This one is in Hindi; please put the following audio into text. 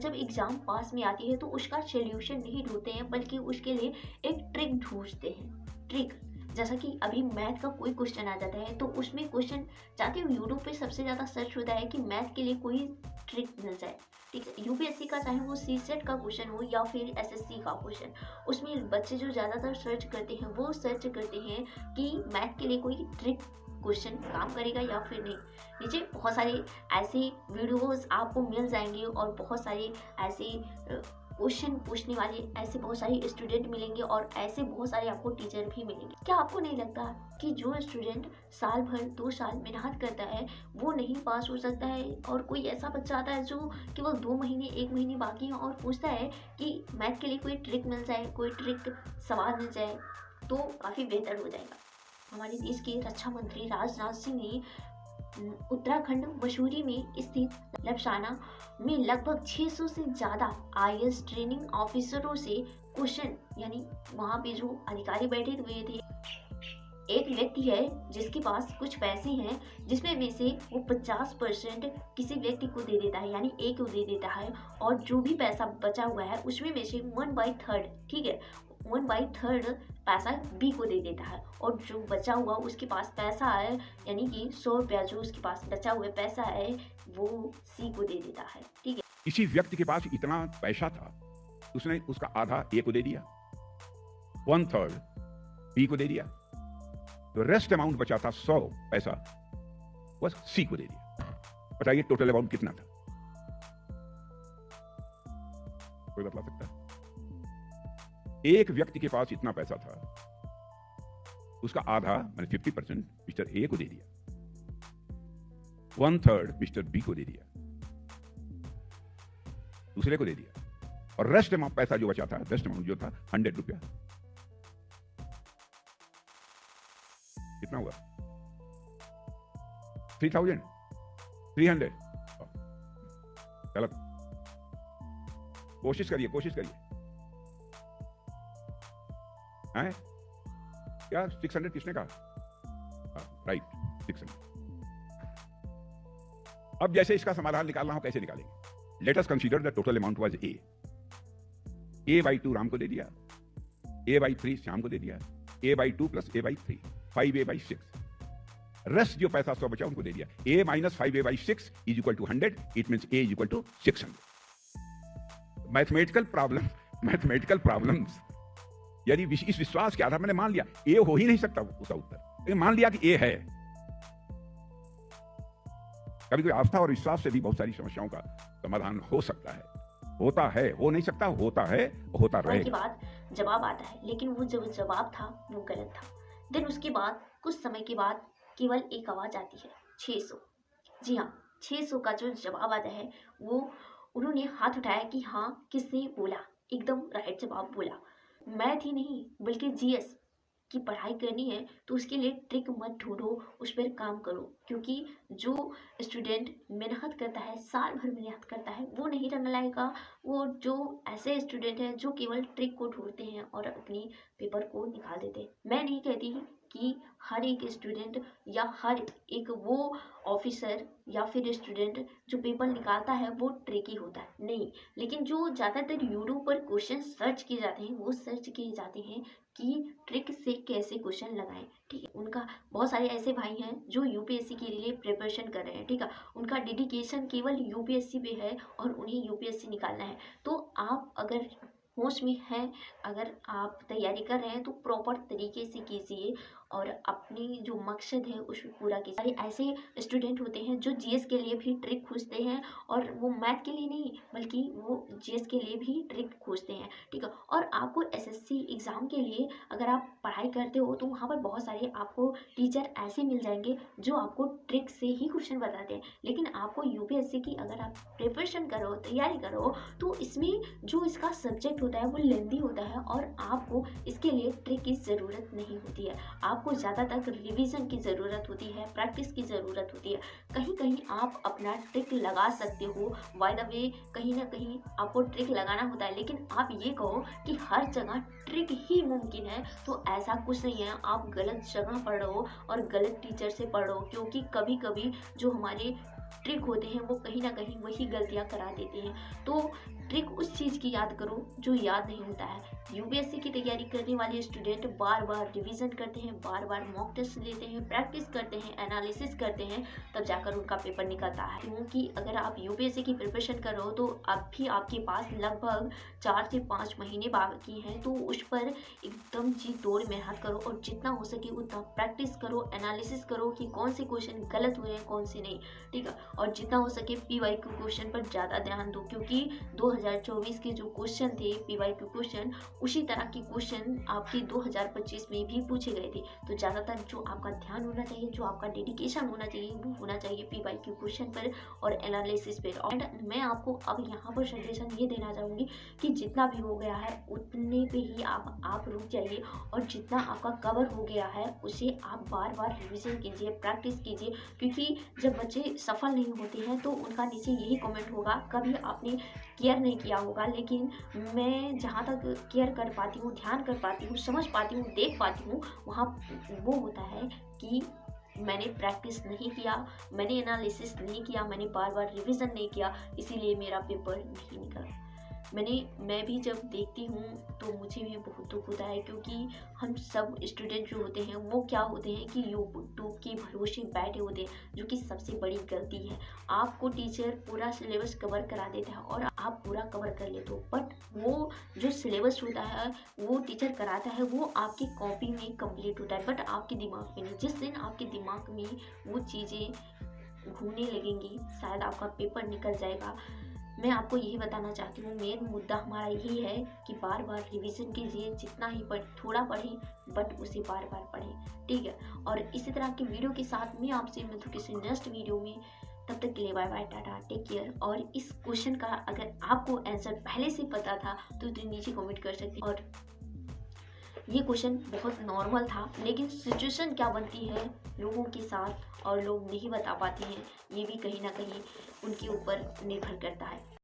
जब एग्ज़ाम पास में आती है तो उसका सॉल्यूशन नहीं ढूँढते हैं बल्कि उसके लिए एक ट्रिक ढूँढते हैं। ट्रिक जैसा कि अभी मैथ का कोई क्वेश्चन आ जाता है तो उसमें क्वेश्चन जानते हो यूट्यूब पे सबसे ज़्यादा सर्च होता है कि मैथ के लिए कोई ट्रिक मिल जाए। ठीक है, यूपीएससी का चाहे वो सीसेट का क्वेश्चन हो या फिर एसएससी का क्वेश्चन, उसमें बच्चे जो ज़्यादातर सर्च करते हैं वो सर्च करते हैं कि मैथ के लिए कोई ट्रिक क्वेश्चन काम करेगा या फिर नहीं। नीचे बहुत सारे ऐसे वीडियोस आपको मिल जाएंगे और बहुत सारे ऐसे क्वेश्चन पूछने वाले ऐसे बहुत सारे स्टूडेंट मिलेंगे और ऐसे बहुत सारे आपको टीचर भी मिलेंगे। क्या आपको नहीं लगता कि जो स्टूडेंट साल भर 2 साल मेहनत करता है वो नहीं पास हो सकता है, और कोई ऐसा बच्चा आता है जो केवल 2 महीने 1 महीने बाकी है और पूछता है कि मैथ के लिए कोई ट्रिक मिल जाए, कोई ट्रिक सवाल मिल जाए तो काफ़ी बेहतर हो जाएगा। हमारे देश के रक्षा मंत्री राजनाथ सिंह ने उत्तराखंड मसूरी में स्थित लपसाना में लगभग 600 से ज़्यादा आईएएस ट्रेनिंग ऑफिसरों से क्वेश्चन, यानी वहाँ पे जो अधिकारी बैठे हुए थे, एक व्यक्ति है जिसके पास कुछ पैसे हैं जिसमें में से वो 50% किसी व्यक्ति को दे देता है, यानी ए को दे देता है, और जो भी पैसा बचा हुआ है उसमें में से 1/3, ठीक है, 1/3 पैसा बी को दे देता है, और जो बचा हुआ उसके पास पैसा है, यानी कि 100 रुपया जो उसके पास बचा हुआ पैसा है वो सी को दे देता है। ठीक है, किसी व्यक्ति के पास इतना पैसा था, उसने उसका आधा ए को दे दिया, 1/3 बी को दे दिया, तो रेस्ट अमाउंट बचा था 100 पैसा, बस सी को दे दिया। बताइए टोटल अमाउंट कितना था? कोई बता सकता है? एक व्यक्ति के पास इतना पैसा था, उसका आधा मैंने 50% मिस्टर ए को दे दिया, 1/3 मिस्टर बी को दे दिया, दूसरे को दे दिया, और रेस्ट अमाउंट पैसा जो बचा था, रेस्ट अमाउंट जो था 100 रुपया, कितना हुआ? 3,300। गलत। कोशिश करिए, कोशिश करिए। हैं? क्या 600 किसने कहा? राइट, 600। अब जैसे इसका समाधान निकालना हो, कैसे निकालेंगे? Let us consider the total amount was a/2 Ram को दे दिया, a/3 श्याम को दे दिया, a/2 plus a/3 5a/6, rest जो पैसा 100 बचा उनको दे दिया। a minus 5a/6 is equal to 100, it means a is equal to 600। Mathematical problems, यानी इस विश्वास के आधार मैंने मान लिया ए हो ही नहीं सकता उसका उत्तर, लेकिन मान लिया कि ए है। कभी कभी आस्था और विश्वास से भी बहुत सारी समस्याओं का समाधान हो सकता है, होता है, हो नहीं सकता, होता है, होता और के रहेगा। बाद जवाब आता है, लेकिन वो जो जवाब था वो गलत था। देन उसके बाद कुछ समय के बाद केवल एक आवाज़ आती है, 600। जी हाँ, 600 का जो जवाब आता है वो उन्होंने हाथ उठाया कि हाँ किसने बोला, एकदम राइट जवाब बोला। मैथ ही नहीं बल्कि जीएस की पढ़ाई करनी है तो उसके लिए ट्रिक मत ढूंढो, उस पर काम करो, क्योंकि जो स्टूडेंट मेहनत करता है, साल भर मेहनत करता है, वो नहीं रंग लाएगा। वो जो ऐसे स्टूडेंट हैं जो केवल ट्रिक को ढूंढते हैं और अपनी पेपर को निकाल देते हैं। मैं नहीं कहती कि हर एक स्टूडेंट या हर एक वो ऑफिसर या फिर स्टूडेंट जो पेपर निकालता है वो ट्रिकी होता है, नहीं, लेकिन जो ज़्यादातर यूट्यूब पर क्वेश्चन सर्च किए जाते हैं वो सर्च किए जाते हैं कि ट्रिक से कैसे क्वेश्चन लगाएं। ठीक है, उनका बहुत सारे ऐसे भाई हैं जो यूपीएससी के लिए प्रिपरेशन कर रहे हैं, ठीक है, उनका डेडिकेशन केवल यूपीएससी पे है और उन्हें यूपीएससी निकालना है। तो आप अगर होश में हैं, अगर आप तैयारी कर रहे हैं तो प्रॉपर तरीके से कीजिए और अपनी जो मकसद है उसको पूरा कीजिए। सारे ऐसे स्टूडेंट होते हैं जो जीएस के लिए भी ट्रिक खोजते हैं, और वो मैथ के लिए नहीं बल्कि वो जीएस के लिए भी ट्रिक खोजते हैं। ठीक है, और आपको एसएससी एग्ज़ाम के लिए अगर आप पढ़ाई करते हो तो वहाँ पर बहुत सारे आपको टीचर ऐसे मिल जाएंगे जो आपको ट्रिक से ही क्वेश्चन बताते हैं। लेकिन आपको यूपीएससी की अगर आप प्रिपरेशन करो, तैयारी करो, तो इसमें जो इसका सब्जेक्ट होता है वो लेंदी होता है और आपको इसके लिए ट्रिक की ज़रूरत नहीं होती है। आपको ज़्यादातर रिवीजन की ज़रूरत होती है, प्रैक्टिस की ज़रूरत होती है। कहीं कहीं आप अपना ट्रिक लगा सकते हो, बाय द वे कहीं ना कहीं आपको ट्रिक लगाना होता है, लेकिन आप ये कहो कि हर जगह ट्रिक ही मुमकिन है तो ऐसा कुछ नहीं है। आप गलत जगह पढ़ रहे हो और गलत टीचर से पढ़ रहे हो, क्योंकि कभी कभी जो हमारे ट्रिक होते हैं वो कहीं ना कहीं वही गलतियां करा देते हैं। तो ट्रिक उस चीज़ की याद करो जो याद नहीं होता है। यूपीएससी की तैयारी करने वाले स्टूडेंट बार बार रिवीजन करते हैं, बार बार मॉक टेस्ट लेते हैं, प्रैक्टिस करते हैं, एनालिसिस करते हैं, तब जाकर उनका पेपर निकलता है। क्योंकि अगर आप यूपीएससी की प्रिपरेशन कर रहे हो तो अब भी आपके पास लगभग 4 से 5 महीने बाकी हैं, तो उस पर एकदम जी तोड़ मेहनत करो और जितना हो सके उतना प्रैक्टिस करो, एनालिसिस करो कि कौन से क्वेश्चन गलत हुए हैं कौन से नहीं, ठीक है। और जितना हो सके पीवाईक्यू क्वेश्चन पर ज़्यादा ध्यान दो, क्योंकि 2024 के जो क्वेश्चन थे पीवाईक्यू क्वेश्चन, उसी तरह के क्वेश्चन आपके 2025 में भी पूछे गए थे। तो ज़्यादातर जो आपका ध्यान होना चाहिए, जो आपका डेडिकेशन होना चाहिए, वो होना चाहिए पीवाईक्यू क्वेश्चन पर और एनालिसिस पर। और मैं आपको अब यहाँ पर सजेशन ये देना चाहूँगी कि जितना भी हो गया है उतने पे ही आप रुक जाइए, और जितना आपका कवर हो गया है उसे आप बार बार रिविजन कीजिए, प्रैक्टिस कीजिए। क्योंकि जब बच्चे सफल नहीं होते हैं तो उनका नीचे यही कमेंट होगा, कभी आपने केयर नहीं किया होगा। लेकिन मैं जहाँ तक केयर कर पाती हूँ, ध्यान कर पाती हूँ, समझ पाती हूँ, देख पाती हूँ, वहाँ वो होता है कि मैंने प्रैक्टिस नहीं किया, मैंने एनालिसिस नहीं किया, मैंने बार बार रिवीजन नहीं किया, इसीलिए मेरा पेपर नहीं निकला। मैं भी जब देखती हूँ तो मुझे भी बहुत दुख होता है, क्योंकि हम सब स्टूडेंट जो होते हैं वो क्या होते हैं कि यूट्यूब के भरोसे बैठे होते हैं, जो कि सबसे बड़ी गलती है। आपको टीचर पूरा सिलेबस कवर करा देता है और आप पूरा कवर कर लेते हो, बट वो जो सिलेबस होता है वो टीचर कराता है वो आपकी कॉपी में कंप्लीट होता है, बट आपके दिमाग में नहीं। जिस दिन आपके दिमाग में वो चीज़ें घूमने लगेंगी शायद आपका पेपर निकल जाएगा। मैं आपको यही बताना चाहती हूँ, मेन मुद्दा हमारा यही है कि बार बार रिवीजन कीजिए, जितना ही थोड़ा पढ़ें बट उसे बार बार पढ़ें, ठीक है। और इसी तरह की वीडियो के साथ मैं आपसे मिलूँ किसी नेक्स्ट वीडियो में। तब तक के लिए bye bye, tata, take care. और इस क्वेश्चन का अगर आपको आंसर पहले से पता था तो नीचे कमेंट कर सकते हैं। और ये क्वेश्चन बहुत नॉर्मल था, लेकिन सिचुएशन क्या बनती है लोगों के साथ और लोग नहीं बता पाते हैं, ये भी कहीं ना कहीं उनके ऊपर निर्भर करता है।